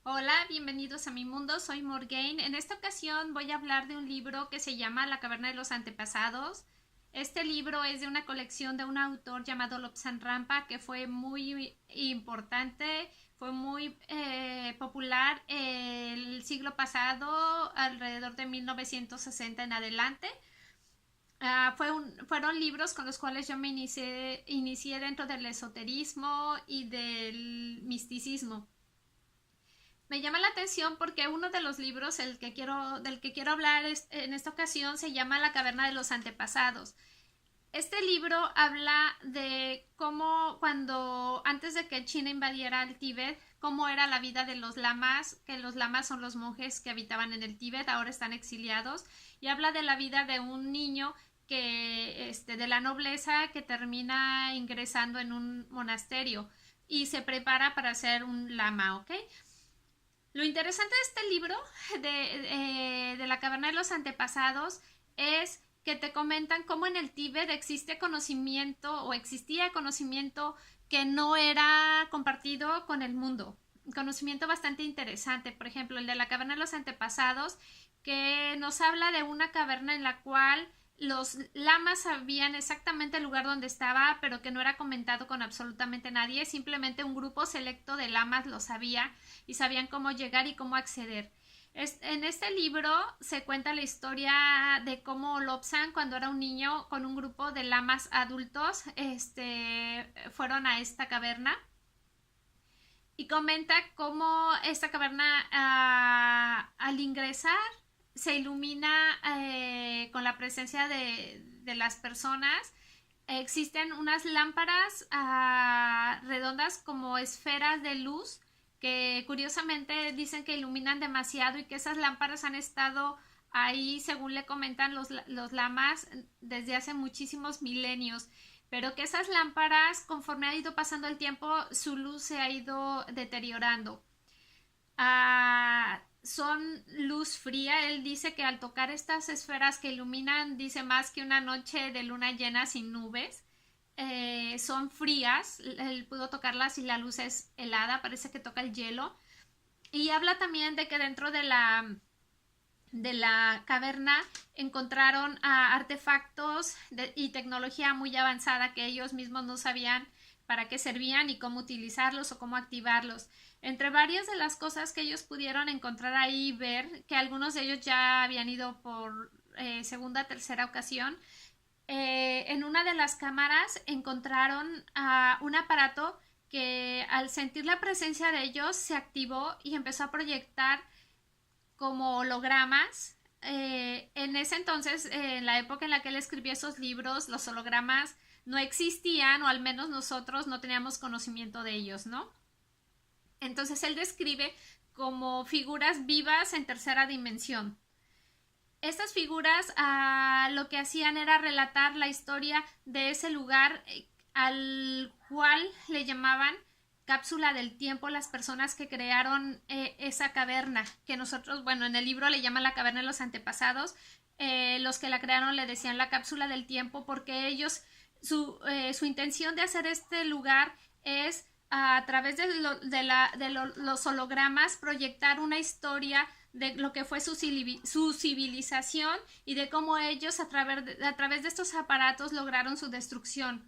Hola, bienvenidos a mi mundo, soy Morgaine. En esta ocasión voy a hablar de un libro que se llama La caverna de los antepasados. Este libro es de una colección de un autor llamado Lobsang Rampa que fue muy importante, fue muy popular el siglo pasado, alrededor de 1960 en adelante. Fueron libros con los cuales yo me inicié dentro del esoterismo y del misticismo. Me llama la atención porque uno de los libros del que quiero hablar en esta ocasión se llama La caverna de los antepasados. Este libro habla de cómo antes de que China invadiera el Tíbet, cómo era la vida de los lamas, que los lamas son los monjes que habitaban en el Tíbet, ahora están exiliados, y habla de la vida de un niño de la nobleza que termina ingresando en un monasterio y se prepara para ser un lama, ¿ok? Lo interesante de este libro de la caverna de los antepasados es que te comentan cómo en el Tíbet existe conocimiento o existía conocimiento que no era compartido con el mundo. Conocimiento bastante interesante, por ejemplo, el de la caverna de los antepasados, que nos habla de una caverna en la cual los lamas sabían exactamente el lugar donde estaba, pero que no era comentado con absolutamente nadie, simplemente un grupo selecto de lamas lo sabía y sabían cómo llegar y cómo acceder. En este libro se cuenta la historia de cómo Lobsang, cuando era un niño, con un grupo de lamas adultos, fueron a esta caverna y comenta cómo esta caverna al ingresar se ilumina con la presencia de las personas. Existen unas lámparas redondas como esferas de luz que curiosamente dicen que iluminan demasiado y que esas lámparas han estado ahí, según le comentan los lamas, desde hace muchísimos milenios, pero que esas lámparas, conforme ha ido pasando el tiempo, su luz se ha ido deteriorando. Son luz fría. Él dice que al tocar estas esferas que iluminan, dice, más que una noche de luna llena sin nubes, son frías. Él pudo tocarlas y la luz es helada, parece que toca el hielo. Y habla también de que dentro de la caverna encontraron artefactos y tecnología muy avanzada que ellos mismos no sabían para qué servían y cómo utilizarlos o cómo activarlos. Entre varias de las cosas que ellos pudieron encontrar ahí y ver, que algunos de ellos ya habían ido por segunda o tercera ocasión, en una de las cámaras encontraron un aparato que al sentir la presencia de ellos se activó y empezó a proyectar como hologramas. En ese entonces, en la época en la que él escribió esos libros, los hologramas no existían, o al menos nosotros no teníamos conocimiento de ellos, ¿no? Entonces él describe como figuras vivas en tercera dimensión. Estas figuras lo que hacían era relatar la historia de ese lugar al cual le llamaban cápsula del tiempo las personas que crearon esa caverna, que nosotros, bueno, en el libro le llaman la caverna de los antepasados. Los que la crearon le decían la cápsula del tiempo porque ellos, su intención de hacer este lugar es a través los hologramas proyectar una historia de lo que fue su civilización y de cómo ellos a través de estos aparatos lograron su destrucción.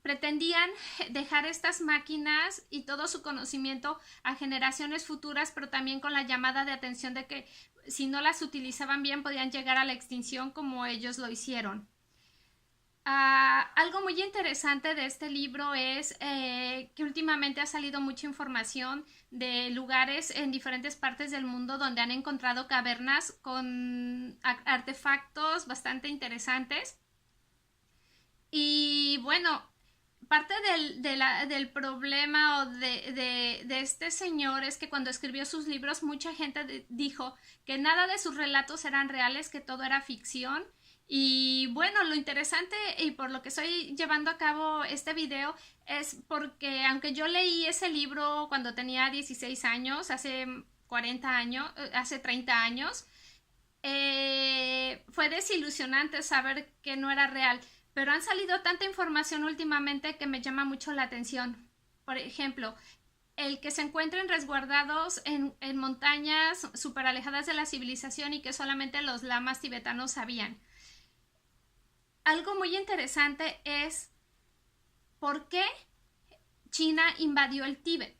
Pretendían dejar estas máquinas y todo su conocimiento a generaciones futuras, pero también con la llamada de atención de que si no las utilizaban bien podían llegar a la extinción como ellos lo hicieron. Algo muy interesante de este libro es que últimamente ha salido mucha información de lugares en diferentes partes del mundo donde han encontrado cavernas con artefactos bastante interesantes. Y bueno, parte del problema de este señor es que cuando escribió sus libros mucha gente dijo que nada de sus relatos eran reales, que todo era ficción. Y bueno, lo interesante y por lo que estoy llevando a cabo este video es porque aunque yo leí ese libro cuando tenía 16 años, hace 40 años, hace 30 años, fue desilusionante saber que no era real, pero han salido tanta información últimamente que me llama mucho la atención. Por ejemplo, el que se encuentren resguardados en montañas súper alejadas de la civilización y que solamente los lamas tibetanos sabían. Algo muy interesante es por qué China invadió el Tíbet.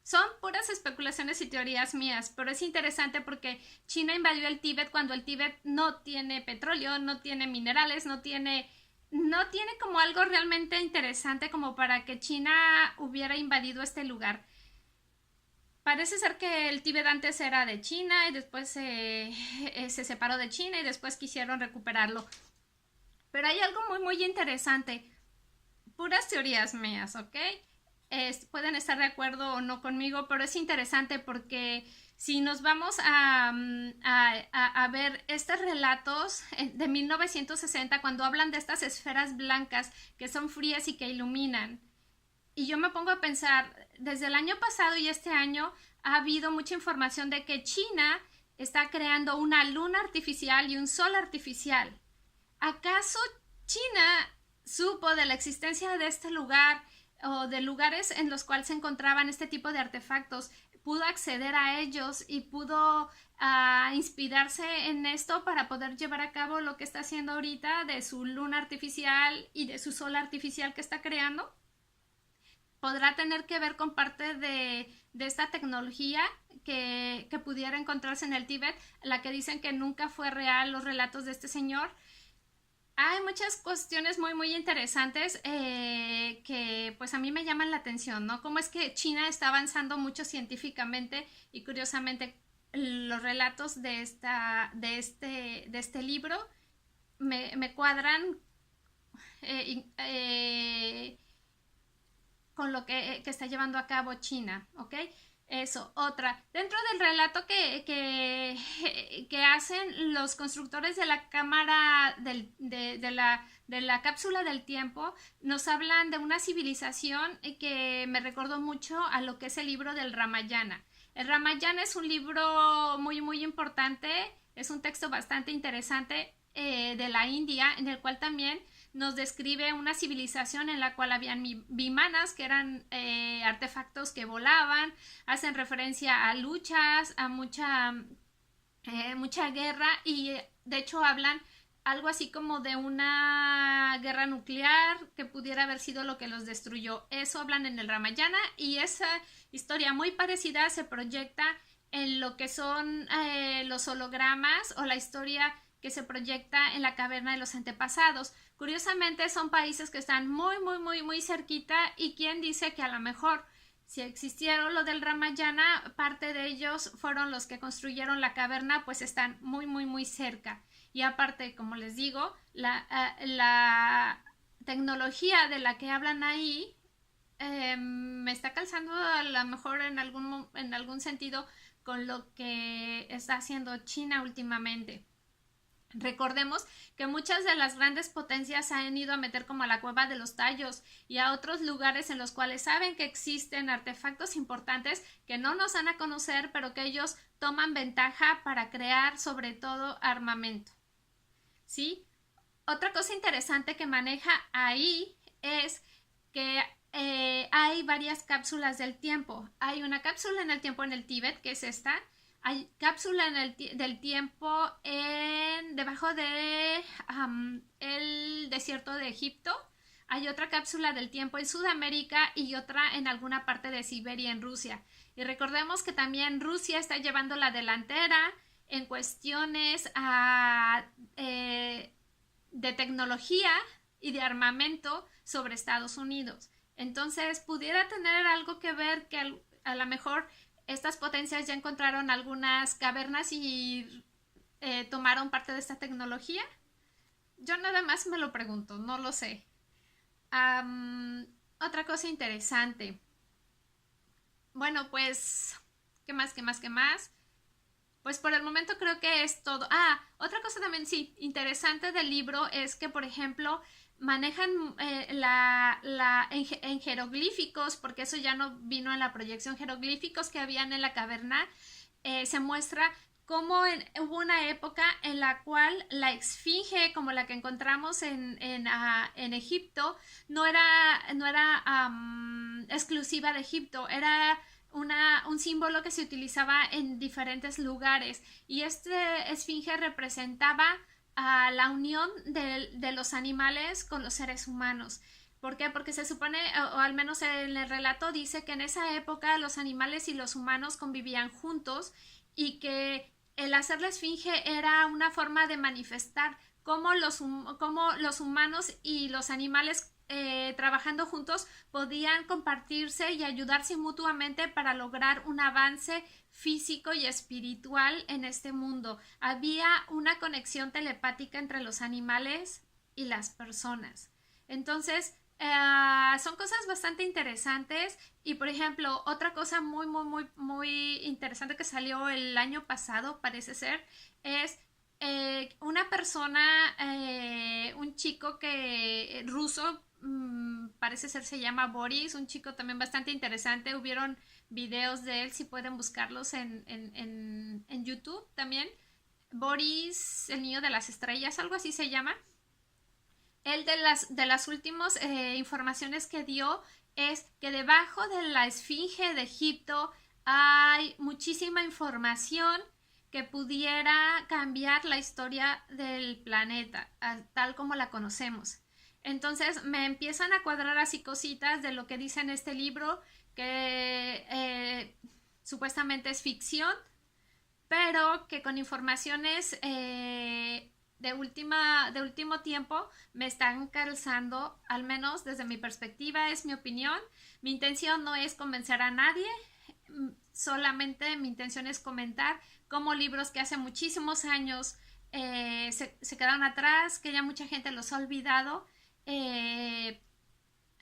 Son puras especulaciones y teorías mías, pero es interesante porque China invadió el Tíbet cuando el Tíbet no tiene petróleo, no tiene minerales, no tiene como algo realmente interesante como para que China hubiera invadido este lugar. Parece ser que el Tíbet antes era de China y después se separó de China y después quisieron recuperarlo. Pero hay algo muy muy interesante. Puras teorías mías, ¿ok? Pueden estar de acuerdo o no conmigo, pero es interesante porque si nos vamos a ver estos relatos de 1960, cuando hablan de estas esferas blancas que son frías y que iluminan, y yo me pongo a pensar, desde el año pasado y este año ha habido mucha información de que China está creando una luna artificial y un sol artificial. ¿Acaso China supo de la existencia de este lugar o de lugares en los cuales se encontraban este tipo de artefactos, pudo acceder a ellos y pudo inspirarse en esto para poder llevar a cabo lo que está haciendo ahorita de su luna artificial y de su sol artificial que está creando? ¿Podrá tener que ver con parte de esta tecnología que pudiera encontrarse en el Tíbet, la que dicen que nunca fue real los relatos de este señor? Hay muchas cuestiones muy muy interesantes que pues a mí me llaman la atención, ¿no? Cómo es que China está avanzando mucho científicamente y curiosamente los relatos de este libro me cuadran con lo que está llevando a cabo China, ¿ok? Eso, otra. Dentro del relato que hacen los constructores de la cámara de la cápsula del tiempo, nos hablan de una civilización que me recordó mucho a lo que es el libro del Ramayana. El Ramayana es un libro muy muy importante, es un texto bastante interesante de la India, en el cual también nos describe una civilización en la cual habían vimanas, que eran artefactos que volaban, hacen referencia a luchas, a mucha guerra y de hecho hablan algo así como de una guerra nuclear que pudiera haber sido lo que los destruyó. Eso hablan en el Ramayana y esa historia muy parecida se proyecta en lo que son los hologramas o la historia que se proyecta en la caverna de los antepasados. Curiosamente son países que están muy muy muy muy cerquita y quien dice que a lo mejor si existieron lo del Ramayana, parte de ellos fueron los que construyeron la caverna, pues están muy muy muy cerca. Y aparte, como les digo, la tecnología de la que hablan ahí me está calzando a lo mejor en algún sentido con lo que está haciendo China últimamente. Recordemos que muchas de las grandes potencias se han ido a meter como a la cueva de los tallos y a otros lugares en los cuales saben que existen artefactos importantes que no nos dan a conocer, pero que ellos toman ventaja para crear sobre todo armamento. ¿Sí? Otra cosa interesante que maneja ahí es que hay varias cápsulas del tiempo. Hay una cápsula en el tiempo en el Tíbet, que es esta. Hay cápsula del tiempo debajo de el desierto de Egipto. Hay otra cápsula del tiempo en Sudamérica y otra en alguna parte de Siberia en Rusia. Y recordemos que también Rusia está llevando la delantera en cuestiones de tecnología y de armamento sobre Estados Unidos. Entonces, pudiera tener algo que ver que a lo mejor estas potencias ya encontraron algunas cavernas y tomaron parte de esta tecnología. Yo nada más me lo pregunto, no lo sé. Otra cosa interesante. Bueno, pues, ¿qué más? Pues por el momento creo que es todo. Otra cosa también, sí, interesante del libro es que, por ejemplo, manejan en jeroglíficos, porque eso ya no vino en la proyección, jeroglíficos que habían en la caverna, se muestra hubo una época en la cual la esfinge, como la que encontramos en Egipto, no era exclusiva de Egipto, era un símbolo que se utilizaba en diferentes lugares, y este esfinge representaba a la unión de los animales con los seres humanos. ¿Por qué? Porque se supone, o al menos en el relato dice que en esa época los animales y los humanos convivían juntos, y que el hacer la esfinge era una forma de manifestar cómo los humanos y los animales, trabajando juntos, podían compartirse y ayudarse mutuamente para lograr un avance físico y espiritual en este mundo. Había una conexión telepática entre los animales y las personas. Entonces, son cosas bastante interesantes. Y por ejemplo, otra cosa muy, muy, muy, muy interesante que salió el año pasado, parece ser, es una persona, un chico ruso, parece ser se llama Boris, un chico también bastante interesante. Hubieron videos de él, si pueden buscarlos en YouTube también. Boris, el niño de las estrellas, algo así se llama. Él, de las últimas informaciones que dio, es que debajo de la esfinge de Egipto hay muchísima información que pudiera cambiar la historia del planeta, tal como la conocemos. Entonces me empiezan a cuadrar así cositas de lo que dice en este libro, que supuestamente es ficción, pero que con informaciones de último tiempo me están calzando, al menos desde mi perspectiva, es mi opinión. Mi intención no es convencer a nadie, solamente mi intención es comentar cómo libros que hace muchísimos años se quedaron atrás, que ya mucha gente los ha olvidado,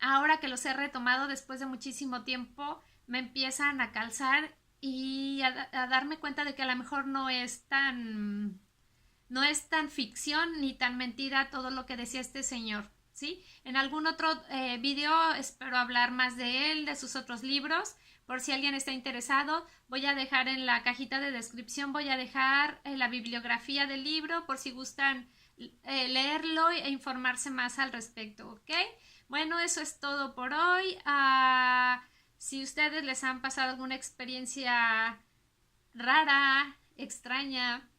ahora que los he retomado después de muchísimo tiempo, me empiezan a calzar y a darme cuenta de que a lo mejor no es tan ficción ni tan mentira todo lo que decía este señor, ¿sí? En algún otro video espero hablar más de él, de sus otros libros. Por si alguien está interesado, voy a dejar en la cajita de descripción, voy a dejar la bibliografía del libro por si gustan leerlo e informarse más al respecto, ¿ok? Bueno, eso es todo por hoy. Si ustedes les han pasado alguna experiencia rara, extraña,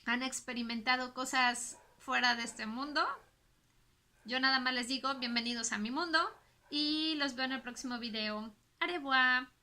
han experimentado cosas fuera de este mundo, yo nada más les digo bienvenidos a mi mundo y los veo en el próximo video. Au revoir.